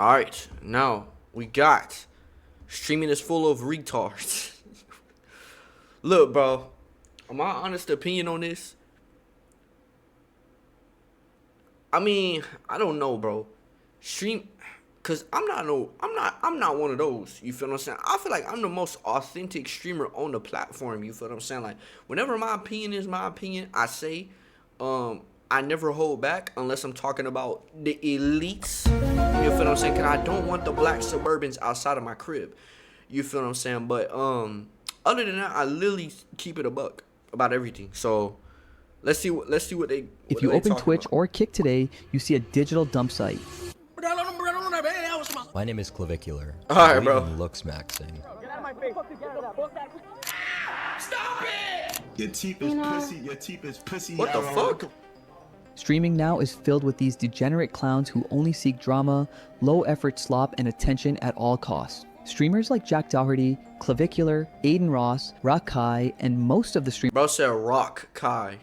Alright, now we got streaming is full of retards. Look, bro, my honest opinion on this, I mean, I don't know, bro. Stream, cause I'm not one of those. You feel what I'm saying? I feel like I'm the most authentic streamer on the platform. You feel what I'm saying? Like, whenever my opinion is my opinion, I say, I never hold back unless I'm talking about the elites. You feel what I'm saying? Cause I don't want the black suburbans outside of my crib. You feel what I'm saying? But other than that, I literally keep it a buck about everything. So let's see what they. If you open Twitch or Kick today, you see a digital dump site. My name is Clavicular. All right, bro. Looks maxing. Stop it! Your teeth is pussy. Your teeth is pussy. What the fuck? Streaming now is filled with these degenerate clowns who only seek drama, low-effort slop, and attention at all costs. Streamers like Jack Doherty, Clavicular, Aiden Ross, Rock Kai, and most of the streamers Bro said Rock Kai.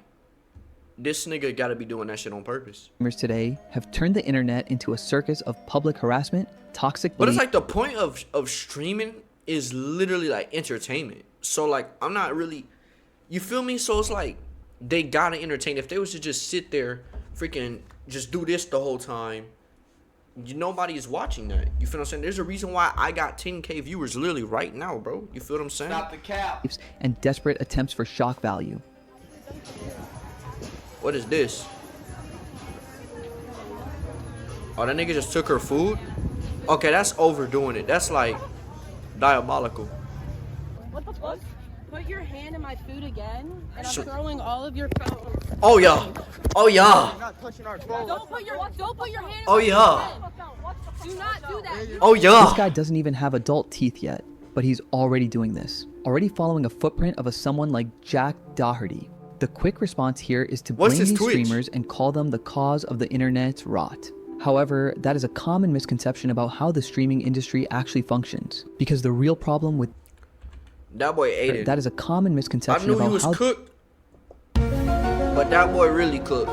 This nigga gotta be doing that shit on purpose. today have turned the internet into a circus of public harassment, toxic But it's like the point of streaming is literally like entertainment. So like I'm not really, you feel me? So it's like they gotta entertain. If they was to just sit there, freaking just do this the whole time, nobody is watching that. You feel what I'm saying? There's a reason why I got 10K viewers literally right now, bro. You feel what I'm saying? Stop the cap. and desperate attempts for shock value. What is this? Oh, that nigga just took her food? Okay, that's overdoing it. That's like diabolical. What the fuck? Put your hand in my food again, and I'm throwing all of your phones. Oh yeah. Oh yeah. Don't put your hand in Oh my yeah. food. Do not do that. Oh yeah. This guy doesn't even have adult teeth yet, but he's already doing this. Already following a footprint of someone like Jack Doherty. The quick response here is to blame these streamers and call them the cause of the internet's rot. However, that is a common misconception about how the streaming industry actually functions. Because the real problem with that boy ate it. That is a common misconception I knew about he was how cooked, but that boy really cooked.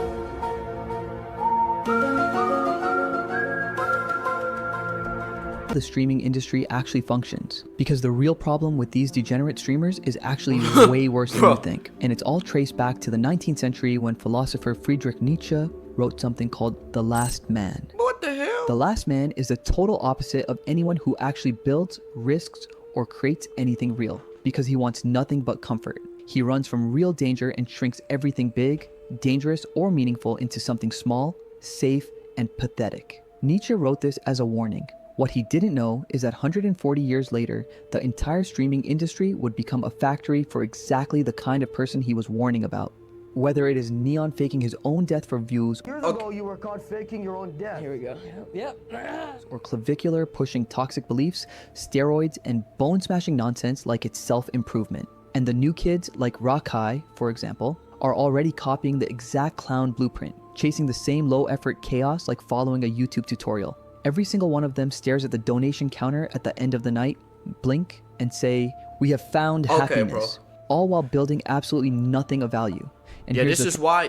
the streaming industry actually functions. Because the real problem with these degenerate streamers is actually way worse than you think. And it's all traced back to the 19th century when philosopher Friedrich Nietzsche wrote something called The Last Man. What the hell? The Last Man is the total opposite of anyone who actually builds, risks, or creates anything real, because he wants nothing but comfort. He runs from real danger and shrinks everything big, dangerous, or meaningful into something small, safe, and pathetic. Nietzsche wrote this as a warning. What he didn't know is that 140 years later, the entire streaming industry would become a factory for exactly the kind of person he was warning about. Whether it is Neon faking his own death for views, Years ago, you were caught faking your own death. Here we go. Yep. or Clavicular pushing toxic beliefs, steroids, and bone-smashing nonsense like it's self-improvement. And the new kids, like Rakai, for example, are already copying the exact clown blueprint, chasing the same low-effort chaos like following a YouTube tutorial. Every single one of them stares at the donation counter at the end of the night, blink, and say, "We have found happiness," all while building absolutely nothing of value. And yeah, this is why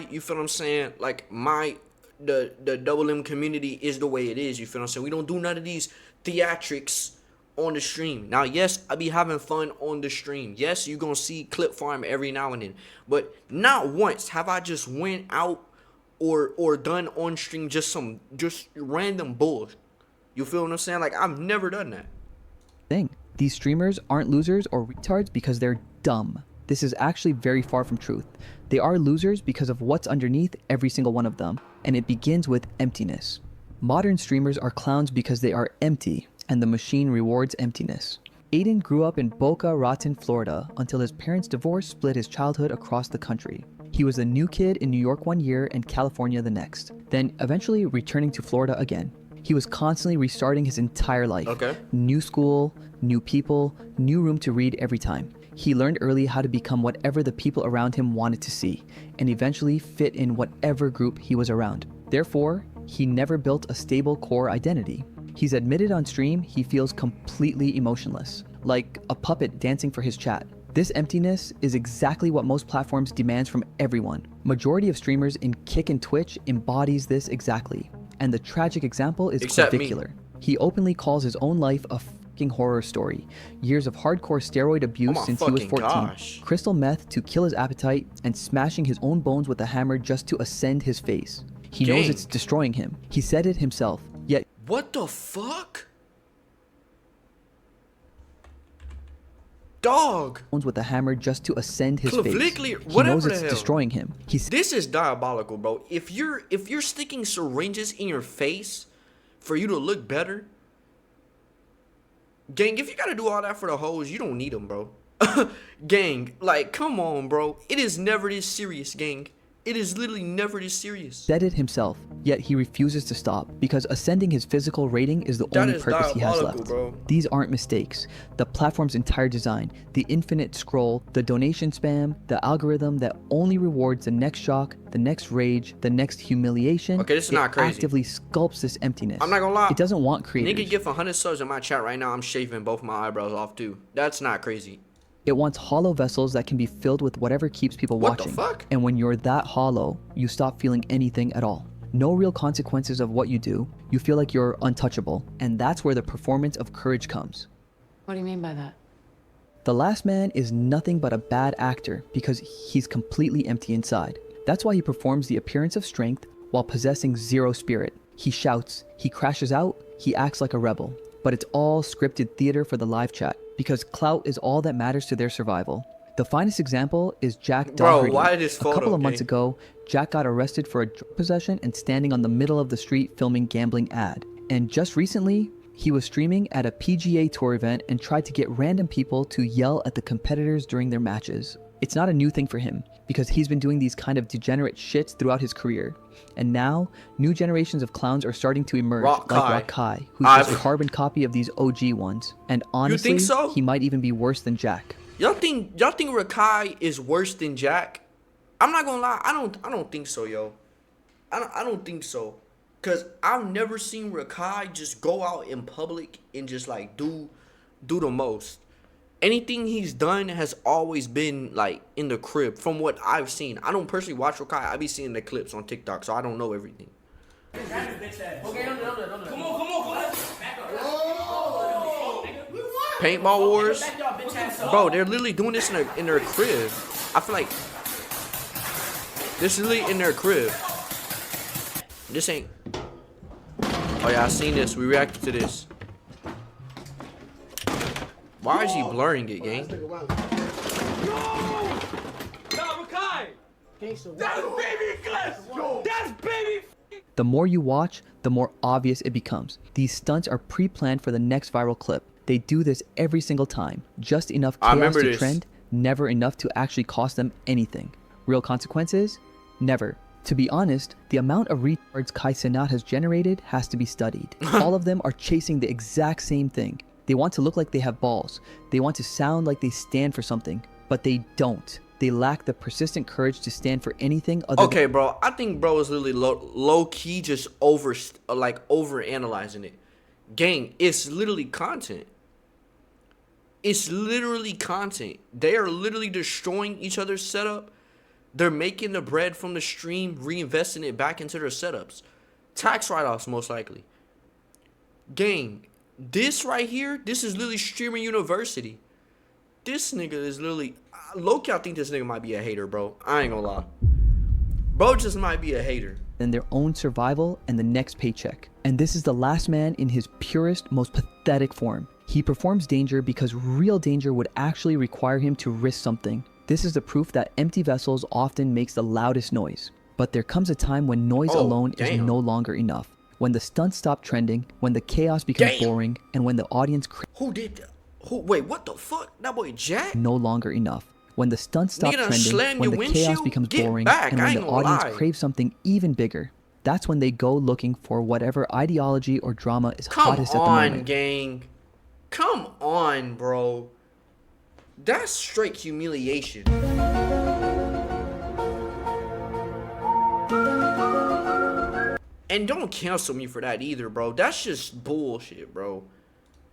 you feel what I'm saying, like the double M community is the way it is. You feel what I'm saying? We don't do none of these theatrics on the stream. Now, yes, I be having fun on the stream. Yes, you're gonna see clip farm every now and then, but not once have I just went out or done on stream just random bull. You feel what I'm saying? Like, I've never done that. These streamers aren't losers or retards because they're dumb. This is actually very far from truth. They are losers because of what's underneath every single one of them, and it begins with emptiness. Modern streamers are clowns because they are empty, and the machine rewards emptiness. Aiden grew up in Boca Raton, Florida, until his parents' divorce split his childhood across the country. He was a new kid in New York one year and California the next, then eventually returning to Florida again. He was constantly restarting his entire life. New school, new people, new room to read every time. He learned early how to become whatever the people around him wanted to see, and eventually fit in whatever group he was around. Therefore, he never built a stable core identity. He's admitted on stream he feels completely emotionless, like a puppet dancing for his chat. This emptiness is exactly what most platforms demands from everyone. Majority of streamers in Kick and Twitch embodies this exactly. And the tragic example is Except me. clavicular. He openly calls his own life a fucking horror story. Years of hardcore steroid abuse my since he was fucking 14, gosh. crystal meth to kill his appetite, and smashing his own bones with a hammer just to ascend his face. He knows Gang. it's destroying him. He said it himself, yet What the fuck? Dog. bones with a hammer just to ascend his face. Clavicular- He whatever knows the it's hell. destroying him. This is diabolical, bro. If you're sticking syringes in your face for you to look better, gang, if you gotta do all that for the hoes, you don't need them, bro. Gang, like, come on, bro. It is never this serious, gang. It is literally never this serious. said it himself, yet he refuses to stop because ascending his physical rating is the That only is purpose he has diabolical, left. bro. These aren't mistakes. The platform's entire design, the infinite scroll, the donation spam, the algorithm that only rewards the next shock, the next rage, the next humiliation. Okay, this is it not crazy. actively sculpts this emptiness. I'm not gonna lie. It doesn't want creators. Nigga, give 100 subs in my chat right now. I'm shaving both my eyebrows off too. That's not crazy. It wants hollow vessels that can be filled with whatever keeps people What the watching. fuck? And when you're that hollow, you stop feeling anything at all. No real consequences of what you do. You feel like you're untouchable. And that's where the performance of courage comes. What do you mean by that? The last man is nothing but a bad actor because he's completely empty inside. That's why he performs the appearance of strength while possessing zero spirit. He shouts, he crashes out, he acts like a rebel. But it's all scripted theater for the live chat because clout is all that matters to their survival. The finest example is Jack Doherty. why this A photo, couple of months gang? ago, Jack got arrested for a drug possession and standing on the middle of the street filming gambling ad. And just recently, he was streaming at a PGA Tour event and tried to get random people to yell at the competitors during their matches. It's not a new thing for him because he's been doing these kind of degenerate shits throughout his career. And now, new generations of clowns are starting to emerge, like Rakai, who's just a carbon copy of these OG ones. And honestly, think so? he might even be worse than Jack. Y'all think Rakai is worse than Jack? I'm not gonna lie, I don't think so, yo. I don't think so. Cause I've never seen Rakai just go out in public and just like do the most. Anything he's done has always been like in the crib from what I've seen. I don't personally watch Rakai. I be seeing the clips on TikTok, so I don't know everything. Paintball wars, bro. They're literally doing this in their crib. I feel like this is literally in their crib. This ain't. Oh yeah, I seen this. We reacted to this. Why is he blurring it, gang? The more you watch, the more obvious it becomes. These stunts are pre-planned for the next viral clip. They do this every single time. Just enough I chaos remember to this. trend, never enough to actually cost them anything. Real consequences? Never. To be honest, the amount of retards Kai Cenat has generated has to be studied. All of them are chasing the exact same thing. They want to look like they have balls. They want to sound like they stand for something, but they don't. They lack the persistent courage to stand for anything other Okay, bro. I think bro is literally low key just over analyzing it. Gang, it's literally content. It's literally content. They are literally destroying each other's setup. They're making the bread from the stream, reinvesting it back into their setups. Tax write-offs, most likely. Gang, this right here, this is literally streaming university. This nigga is literally... Low-key, I think this nigga might be a hater, bro. I ain't gonna lie. Bro just might be a hater. than their own survival and the next paycheck. And this is the last man in his purest, most pathetic form. He performs danger because real danger would actually require him to risk something. This is the proof that empty vessels often makes the loudest noise. But there comes a time when noise alone is no longer enough. When the stunts stop trending, when the chaos becomes boring, and when the audience Who did that? Wait, what the fuck? That boy Jack? no longer enough. When the stunts stop Nigga done trending, slammed when your the chaos windshield? becomes Get boring, back, and I when ain't the gonna audience lie. craves something even bigger, that's when they go looking for whatever ideology or drama is Come hottest at the on, moment. gang. Come on, bro. That's straight humiliation. And don't cancel me for that either, bro. That's just bullshit, bro.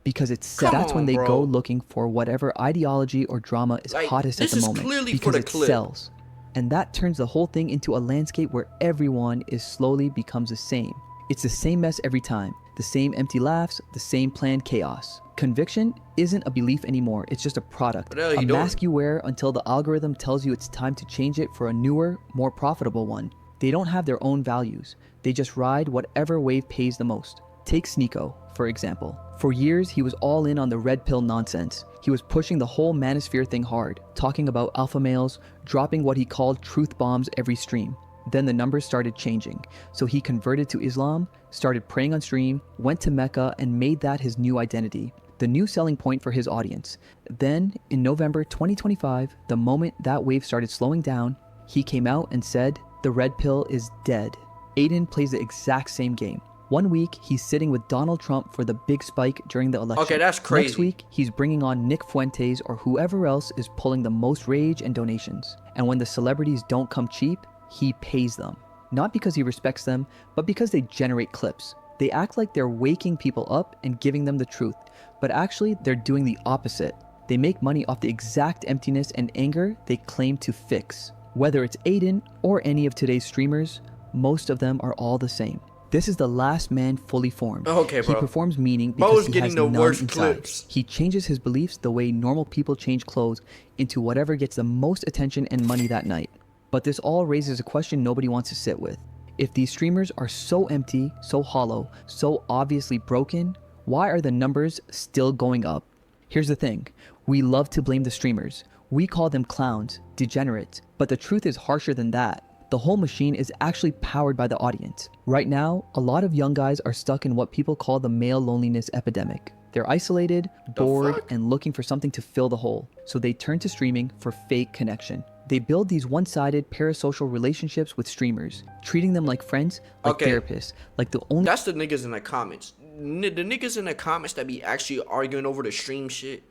Because it's set. Come That's when on, they bro. go looking for whatever ideology or drama is Like, hottest at this the is moment. clearly for Because the it clip. sells. And that turns the whole thing into a landscape where everyone is slowly becomes the same. It's the same mess every time, the same empty laughs, the same planned chaos. Conviction isn't a belief anymore, it's just a product, a mask you wear until the algorithm tells you it's time to change it for a newer, more profitable one. They don't have their own values, they just ride whatever wave pays the most. Take Sneeko, for example. For years, he was all in on the red pill nonsense. He was pushing the whole manosphere thing hard, talking about alpha males, dropping what he called truth bombs every stream. Then the numbers started changing, so he converted to Islam, started praying on stream, went to Mecca, and made that his new identity, the new selling point for his audience. Then, in November 2025, the moment that wave started slowing down, he came out and said, "The red pill is dead." Aiden plays the exact same game. One week, he's sitting with Donald Trump for the big spike during the election. Okay, that's crazy. Next week, he's bringing on Nick Fuentes or whoever else is pulling the most rage and donations. And when the celebrities don't come cheap, he pays them. Not because he respects them, but because they generate clips. They act like they're waking people up and giving them the truth, but actually they're doing the opposite. They make money off the exact emptiness and anger they claim to fix. Whether it's Aiden or any of today's streamers, most of them are all the same. This is the last man fully formed. Okay, bro. He performs meaning because he has the none worst inside. clips. He changes his beliefs the way normal people change clothes into whatever gets the most attention and money that night. But this all raises a question nobody wants to sit with. If these streamers are so empty, so hollow, so obviously broken, why are the numbers still going up? Here's the thing. We love to blame the streamers. We call them clowns, degenerates, but the truth is harsher than that. The whole machine is actually powered by the audience. Right now, a lot of young guys are stuck in what people call the male loneliness epidemic. They're isolated, bored, and looking for something to fill the hole. So they turn to streaming for fake connection. They build these one-sided parasocial relationships with streamers, treating them like friends, like therapists, like the only— That's the niggas in the comments. The niggas in the comments that be actually arguing over the stream shit.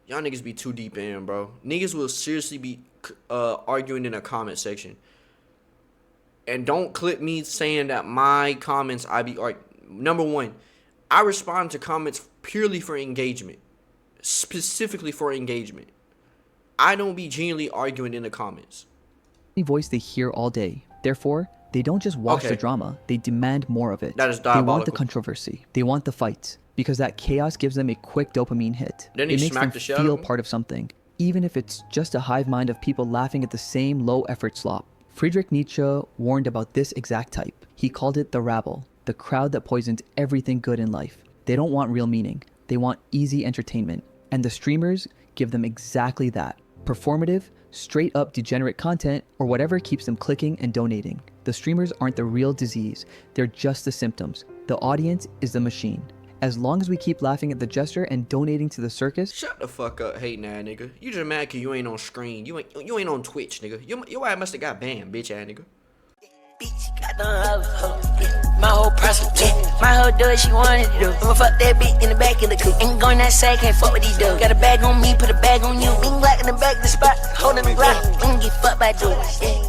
Y'all niggas be too deep in, bro. Niggas will seriously be arguing in the comment section. And don't clip me saying that my comments I be number one, I respond to comments purely for engagement. Specifically for engagement. I don't be genuinely arguing in the comments. voice they hear all day. Therefore, they don't just watch the drama, they demand more of it. That is diabolical. They want the controversy. They want the fights. Because that chaos gives them a quick dopamine hit. Then he it makes them the feel part of something. Even if it's just a hive mind of people laughing at the same low-effort slop. Friedrich Nietzsche warned about this exact type. He called it the rabble, the crowd that poisons everything good in life. They don't want real meaning. They want easy entertainment. And the streamers give them exactly that. Performative, straight up degenerate content, or whatever keeps them clicking and donating. The streamers aren't the real disease. They're just the symptoms. The audience is the machine. As long as we keep laughing at the jester and donating to the circus— Shut the fuck up, hating ass nigga. You just mad cause you ain't on screen. You ain't on Twitch, nigga. Your ass must have got banned, bitch ass nigga. Bitch, got them hoes, yeah. My whole person, yeah. My whole do what she wanted to do. I'ma fuck that bitch in the back of the coupe. Ain't going outside, can't fuck with these dudes. Got a bag on me, put a bag on you. Ain't black in the back of the spot, holding the block. Ain't get fucked by dudes, yeah.